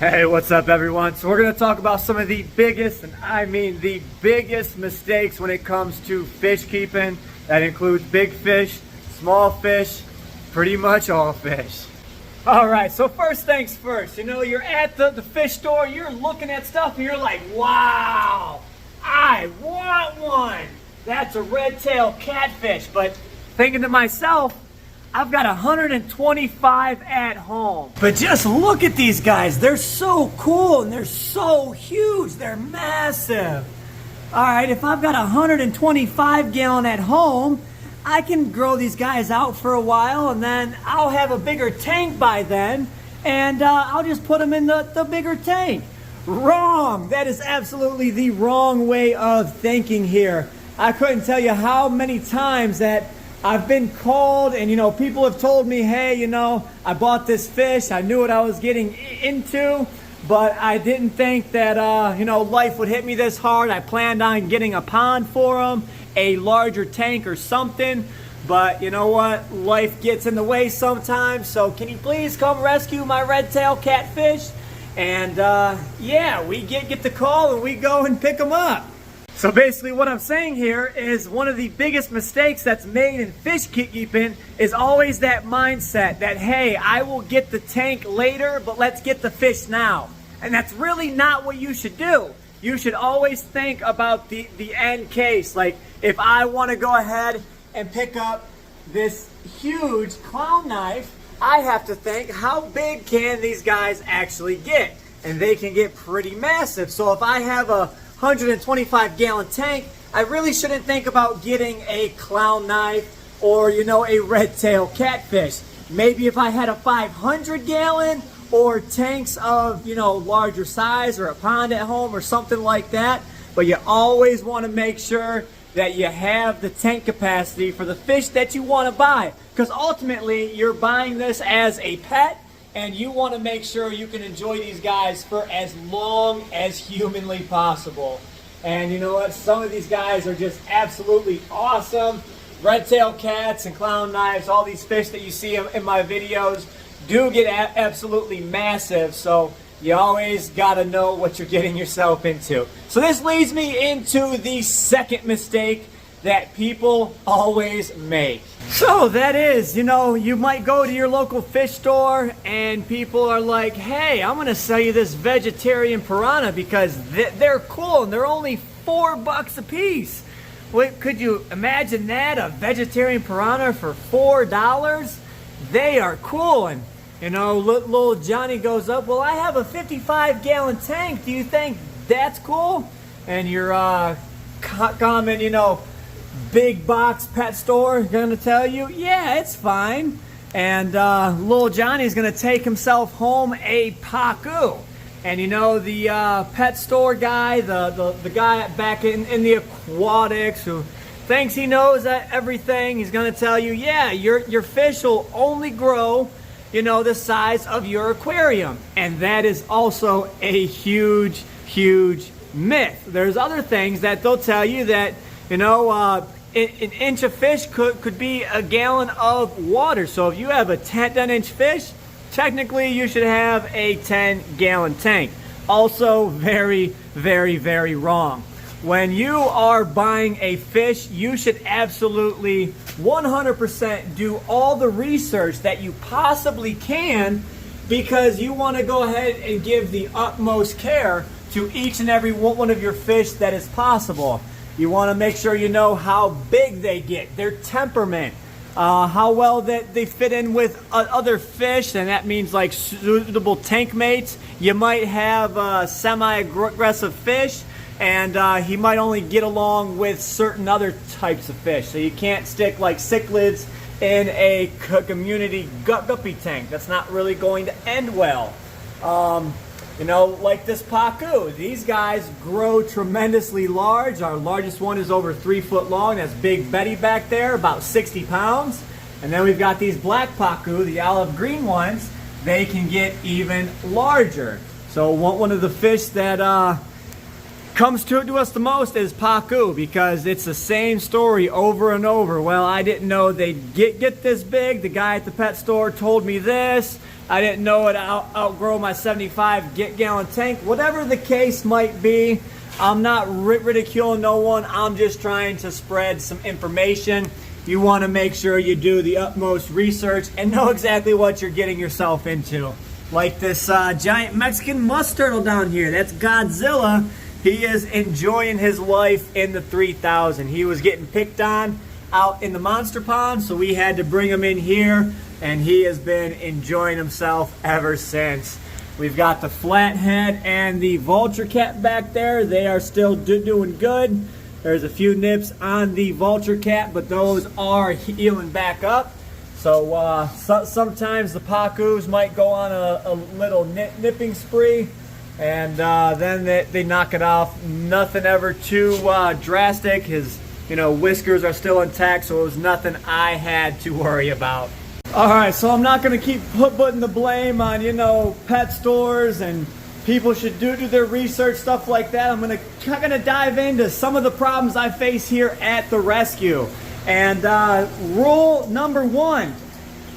Hey, what's up everyone? So we're going to talk about some of the biggest, and I mean the biggest mistakes when it comes to fish keeping. That includes big fish, small fish, pretty much all fish. All right, so first things first, you're at the fish store, you're looking at stuff and you're like, wow, I want one. That's a red-tailed catfish. But thinking to myself, I've got 125 at home. But just look at these guys. They're so cool and they're so huge. They're massive. All right, if I've got 125 gallon at home, I can grow these guys out for a while and then I'll have a bigger tank by then and I'll just put them in the bigger tank. Wrong. That is absolutely the wrong way of thinking here. I couldn't tell you how many times that I've been called and, people have told me, hey, I bought this fish. I knew what I was getting into, but I didn't think that, life would hit me this hard. I planned on getting a pond for them, a larger tank or something. But you know what? Life gets in the way sometimes. So can you please come rescue my red-tailed catfish? And yeah, we get the call and we go and pick them up. So basically what I'm saying here is one of the biggest mistakes that's made in fish keeping is always that mindset that, hey, I will get the tank later, but let's get the fish now. And that's really not what you should do. You should always think about the end case. Like if I want to go ahead and pick up this huge clown knife, I have to think how big can these guys actually get? And they can get pretty massive. So if I have a 125 gallon tank, I really shouldn't think about getting a clown knife or a red-tailed catfish. Maybe if I had a 500 gallon or tanks of larger size or a pond at home or something like that. But you always want to make sure that you have the tank capacity for the fish that you want to buy, because ultimately you're buying this as a pet and you want to make sure you can enjoy these guys for as long as humanly possible. And you know what? Some of these guys are just absolutely awesome. Red-tailed cats and clown knives, all these fish that you see in my videos do get absolutely massive. So you always got to know what you're getting yourself into. So this leads me into the second mistake that people always make. So that is, you might go to your local fish store and people are like, hey, I'm gonna sell you this vegetarian piranha because they're cool and they're only $4 a piece. Wait, could you imagine that? A vegetarian piranha for $4? They are cool. And little Johnny goes up, well, I have a 55 gallon tank. Do you think that's cool? And your common, big box pet store is going to tell you, yeah, it's fine. And little Johnny's going to take himself home a pacu. And the pet store guy, the guy back in the aquatics who thinks he knows everything, he's going to tell you, yeah, your fish will only grow the size of your aquarium. And that is also a huge, huge myth. There's other things that they'll tell you that, an inch of fish could be a gallon of water. So if you have a 10-inch fish, technically you should have a 10-gallon tank. Also very, very, very wrong. When you are buying a fish, you should absolutely 100% do all the research that you possibly can, because you want to go ahead and give the utmost care to each and every one of your fish that is possible. You want to make sure you know how big they get, their temperament, how well that they fit in with other fish, and that means like suitable tank mates. You might have a semi-aggressive fish, and he might only get along with certain other types of fish. So you can't stick like cichlids in a community guppy tank. That's not really going to end well. Like this pacu, these guys grow tremendously large. Our largest one is over 3 foot long. That's Big Betty back there, about 60 pounds. And then we've got these black pacu, the olive green ones. They can get even larger. So one of the fish that comes to us the most is pacu, because it's the same story over and over. Well, I didn't know they'd get this big. The guy at the pet store told me this. I didn't know it outgrow my 75-gallon tank. Whatever the case might be, I'm not ridiculing no one. I'm just trying to spread some information. You want to make sure you do the utmost research and know exactly what you're getting yourself into. Like this giant Mexican musk turtle down here. That's Godzilla. He is enjoying his life in the 3000. He was getting picked on out in the monster pond, so we had to bring him in here, and he has been enjoying himself ever since. We've got the flathead and the vulture cat back there. They are still doing good. There's a few nips on the vulture cat, but those are healing back up. So sometimes the pacus might go on a little nipping spree, and then they knock it off. Nothing ever too drastic. His whiskers are still intact, so it was nothing I had to worry about. All right, so I'm not going to keep putting the blame on pet stores, and people should do their research, stuff like that. I'm going to dive into some of the problems I face here at the rescue. And rule number 1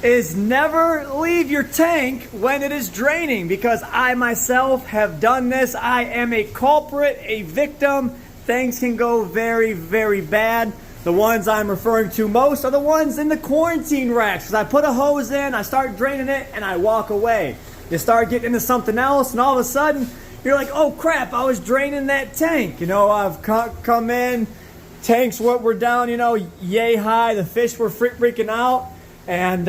is never leave your tank when it is draining, because I myself have done this. I am a culprit, a victim. Things can go very, very bad. The ones I'm referring to most are the ones in the quarantine racks, because I put a hose in, I start draining it, and I walk away. You start getting into something else, and all of a sudden, you're like, oh crap, I was draining that tank. I've come in, tanks were down, yay high, the fish were freaking out, and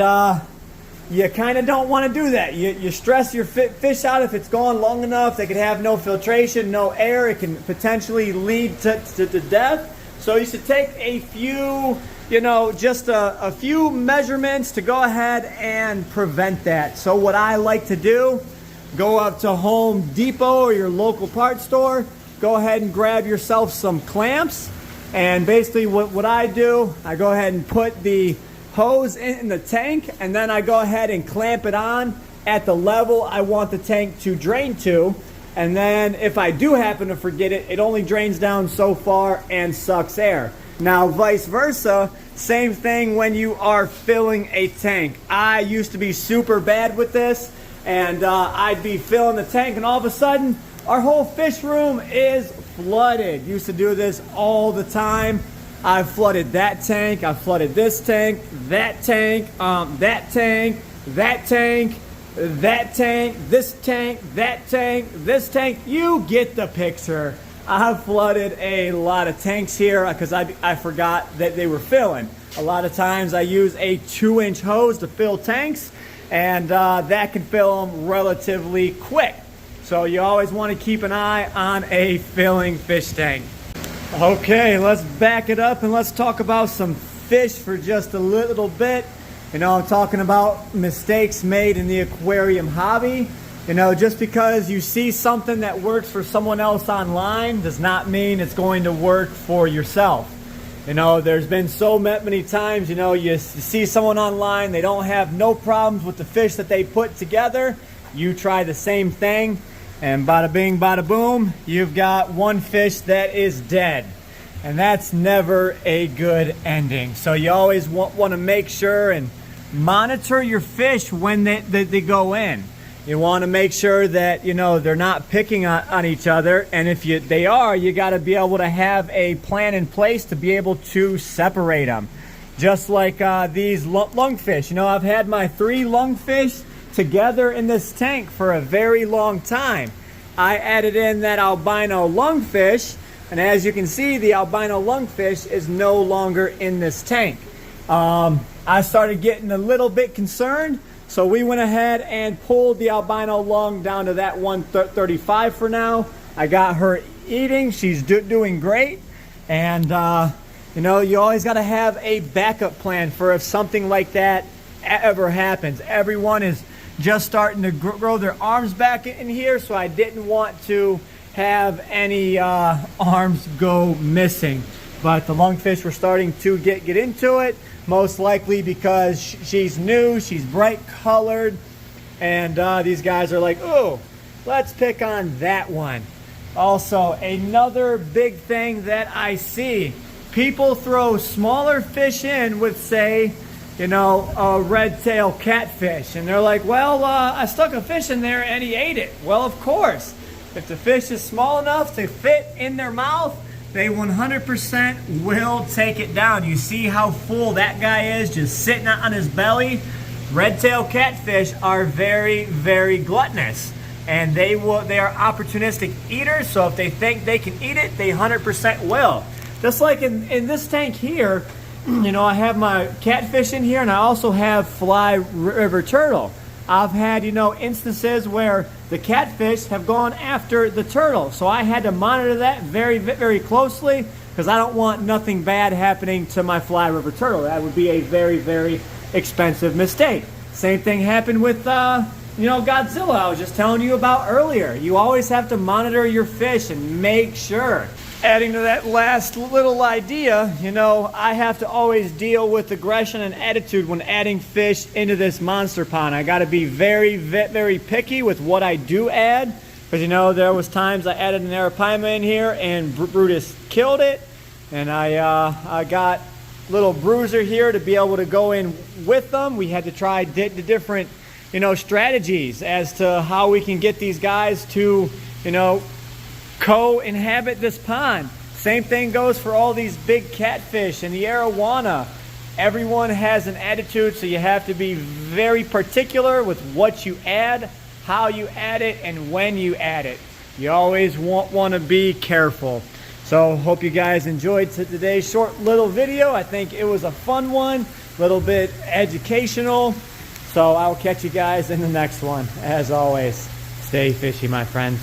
you kind of don't want to do that. You stress your fish out. If it's gone long enough, they could have no filtration, no air. It can potentially lead to death. So you should take a few, just a few measurements to go ahead and prevent that. So what I like to do, go up to Home Depot or your local parts store, go ahead and grab yourself some clamps. And basically what I do, I go ahead and put the hose in the tank, and then I go ahead and clamp it on at the level I want the tank to drain to. And then if I do happen to forget it, it only drains down so far and sucks air. Now vice versa, same thing when you are filling a tank. I used to be super bad with this, and I'd be filling the tank, and all of a sudden our whole fish room is flooded. Used to do this all the time. I've flooded that tank, I've flooded this tank, that tank, that tank, that tank, that tank, this tank, that tank, this tank. You get the picture. I've flooded a lot of tanks here because I forgot that they were filling. A lot of times I use a 2-inch hose to fill tanks, and that can fill them relatively quick. So you always want to keep an eye on a filling fish tank. Okay, let's back it up and let's talk about some fish for just a little bit. I'm talking about mistakes made in the aquarium hobby. Just because you see something that works for someone else online does not mean it's going to work for yourself. There's been so many times, you see someone online, they don't have no problems with the fish that they put together. You try the same thing, and bada bing, bada boom, you've got one fish that is dead. And that's never a good ending. So you always want to make sure and monitor your fish when they go in. You want to make sure that, they're not picking on each other. And if they are, you got to be able to have a plan in place to be able to separate them. Just like these lungfish. I've had my 3 lungfish together in this tank for a very long time. I added in that albino lungfish, and as you can see, the albino lungfish is no longer in this tank. I started getting a little bit concerned, so we went ahead and pulled the albino lung down to that 135 for now. I got her eating. She's doing great. And, you always got to have a backup plan for if something like that ever happens. Everyone is just starting to grow their arms back in here, so I didn't want to have any arms go missing. But the lungfish were starting to get into it, most likely because she's new, she's bright colored, and these guys are like, oh, let's pick on that one. Also, another big thing that I see, people throw smaller fish in with, say, you know, a red-tail catfish, and they're like, well, I stuck a fish in there and he ate it. Well, of course, if the fish is small enough to fit in their mouth, they 100% will take it down. You see how full that guy is just sitting on his belly? Red-tail catfish are very, very gluttonous, and they are opportunistic eaters, so if they think they can eat it, they 100% will. Just like in this tank here, you know, I have my catfish in here, and I also have fly river turtle. I've had, you know, instances where the catfish have gone after the turtle, so I had to monitor that very, very closely because I don't want nothing bad happening to my fly river turtle. That would be a very, very expensive mistake. Same thing happened with, you know, Godzilla I was just telling you about earlier. You always have to monitor your fish and make sure. Adding to that last little idea, you know, I have to always deal with aggression and attitude when adding fish into this monster pond. I got to be very, very picky with what I do add, because, you know, there was times I added an arapaima in here and Brutus killed it, and I got little bruiser here to be able to go in with them. We had to try the different, you know, strategies as to how we can get these guys to, you know, co-inhabit this pond. Same thing goes for all these big catfish and the arowana. Everyone has an attitude, so you have to be very particular with what you add, how you add it, and when you add it. You always want to be careful. So hope you guys enjoyed today's short little video. I think it was a fun one, a little bit educational. So I'll catch you guys in the next one. As always, stay fishy, my friends.